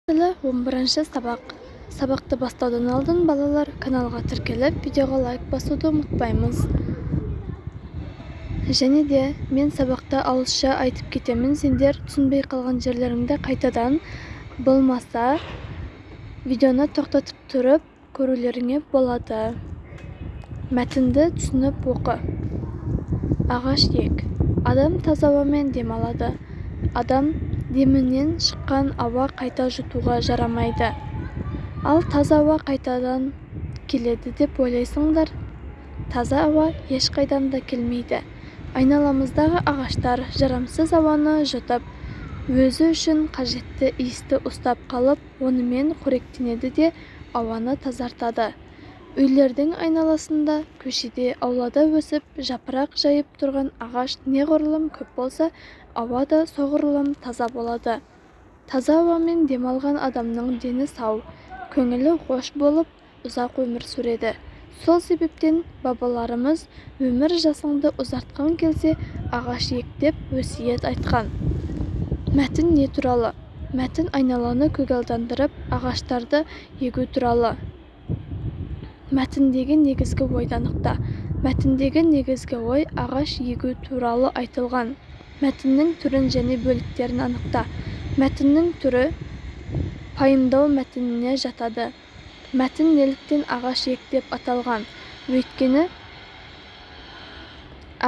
Тілі 11-ші сабақ. Сабақты бастаудан алдын балалар каналға тіркеліп, видеоға лайк басуды ұмытпаймыз. Және де мен сабақта ауызша айтып кетемін, сендер түсінбей қалған жерлеріңді қайтадан болмаса видеоны тоқтатып тұрып көрулеріңе болады. Мәтінді түсініп оқы. Ағаш ек. Адам таза ауамен демалады. Адам демінен шыққан ауа қайта жұтуға жарамайды. Ал таза ауа қайтадан келеді деп ойлайсыңдар. Таза ауа ешқайдан да келмейді. Айналамыздағы ағаштар жарамсыз ауаны жұтып, өзі үшін қажетті иісті ұстап қалып, онымен қоректенеді де ауаны тазартады. Үйлердің айналасында, көшеде, аулада өсіп, жапырақ жайып тұрған ағаш неғұрлым көп болса, ауа да соғұрлым таза болады. Таза ауамен демалған адамның дені сау, көңілі хош болып, ұзақ өмір сүреді. Сол себептен бабаларымыз өмір жасыңды ұзартқан келсе, ағаш ек деп өсиет айтқан. Мәтін не туралы? Мәтін айналаны көгалдандырып, ағаштарды егу туралы. Мәтіндегі негізгі ойды анықта. Мәтіндегі негізгі ой ағаш егу туралы айтылған. Мәтіннің түрін және бөліктерін анықта. Мәтіннің түрі пайымдау мәтініне жатады. Мәтін неліктен ағаш ек деп аталған? Өйткені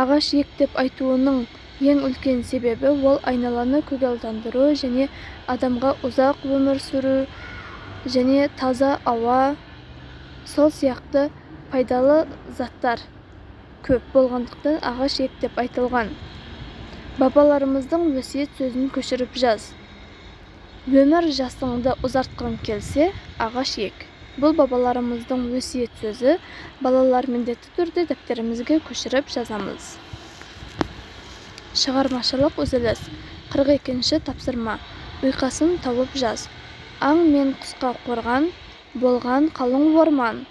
ағаш ек деп айтуының ең үлкен себебі ол айналаны көгалдандыру және адамға ұзақ өмір сүру және таза ауа, сол сияқты пайдалы заттар көп болғандықтан ағаш ек деп айтылған. Бабаларымыздың өсиет сөзін көшіріп жаз. Өмір жасыңды ұзартқан келсе, ағаш ек. Бұл бабаларымыздың өсиет сөзі, балалар міндетті түрде дәптерімізге көшіріп жазамыз. Шығармашылық үзіліс. 42-ші тапсырма. Ұйқасын тауып жаз. Аң мен құсқа қорған, болған қалың орман.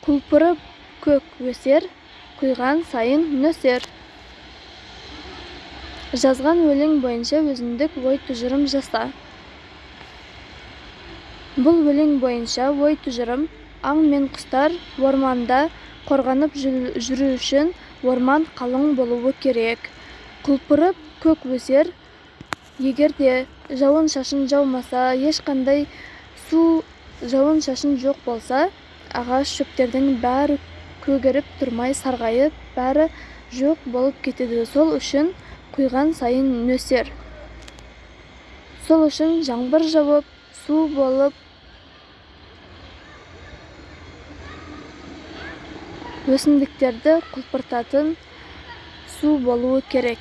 Құлпырып көк өсер, құйған сайын нөсер. Жазған өлең бойынша өзіндік ой тұжырым жаса. Бұл өлең бойынша ой тұжырым: аң мен құстар орманда қорғанып жүру үшін орман қалың болуы керек. Құлпырып көк өсер, егерде жауын-шашын жаумаса, ешқандай жауын-шашын жоқ болса, ағаш шөптердің бәрі көгеріп тұрмай сарғайып, бәрі жоқ болып кетеді. Сол үшін құйған сайын нөсер. Сол үшін жаңбыр жауып, су болып, өсімдіктерді құлпыртатын су болуы керек.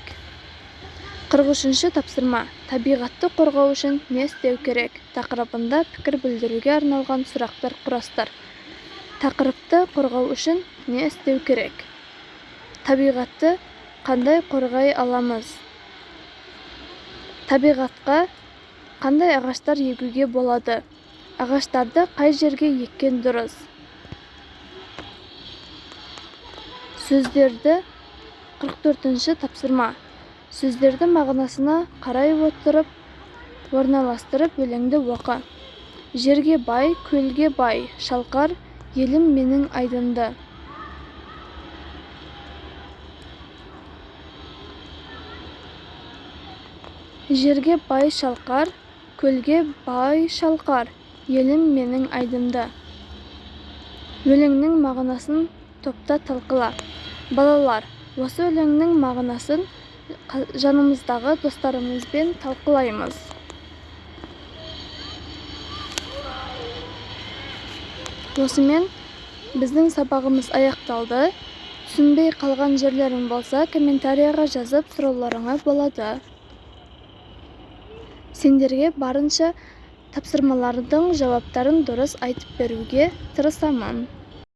43-ші тапсырма. Табиғатты қорғау үшін не істеу керек? Тақырыбында пікір білдіруге арналған сұрақтар құрастыр. Тақырыпты қорғау үшін не істеу керек? Табиғатты қандай қорғай аламыз? Табиғатқа қандай ағаштар егуге болады? Ағаштарды қай жерге еккен дұрыс? Сөздерді 44-ші тапсырма. Сөздерді мағынасына қарай отырып, орналастырып өлеңді оқы. Жерге бай, көлге бай, шалқар, елім менің айдынды. Жерге бай шалқар, көлге бай шалқар, елім менің айдынды. Өлеңнің мағынасын топта талқыла. Балалар, осы өлеңнің мағынасын жанымыздағы достарымызбен талқылаймыз. Осымен біздің сабағымыз аяқталды. Түсінбей қалған жерлерің болса, комментарияға жазып сұрауларыңа болады. Сендерге барынша тапсырмалардың жауаптарын дұрыс айтып беруге тырысамын.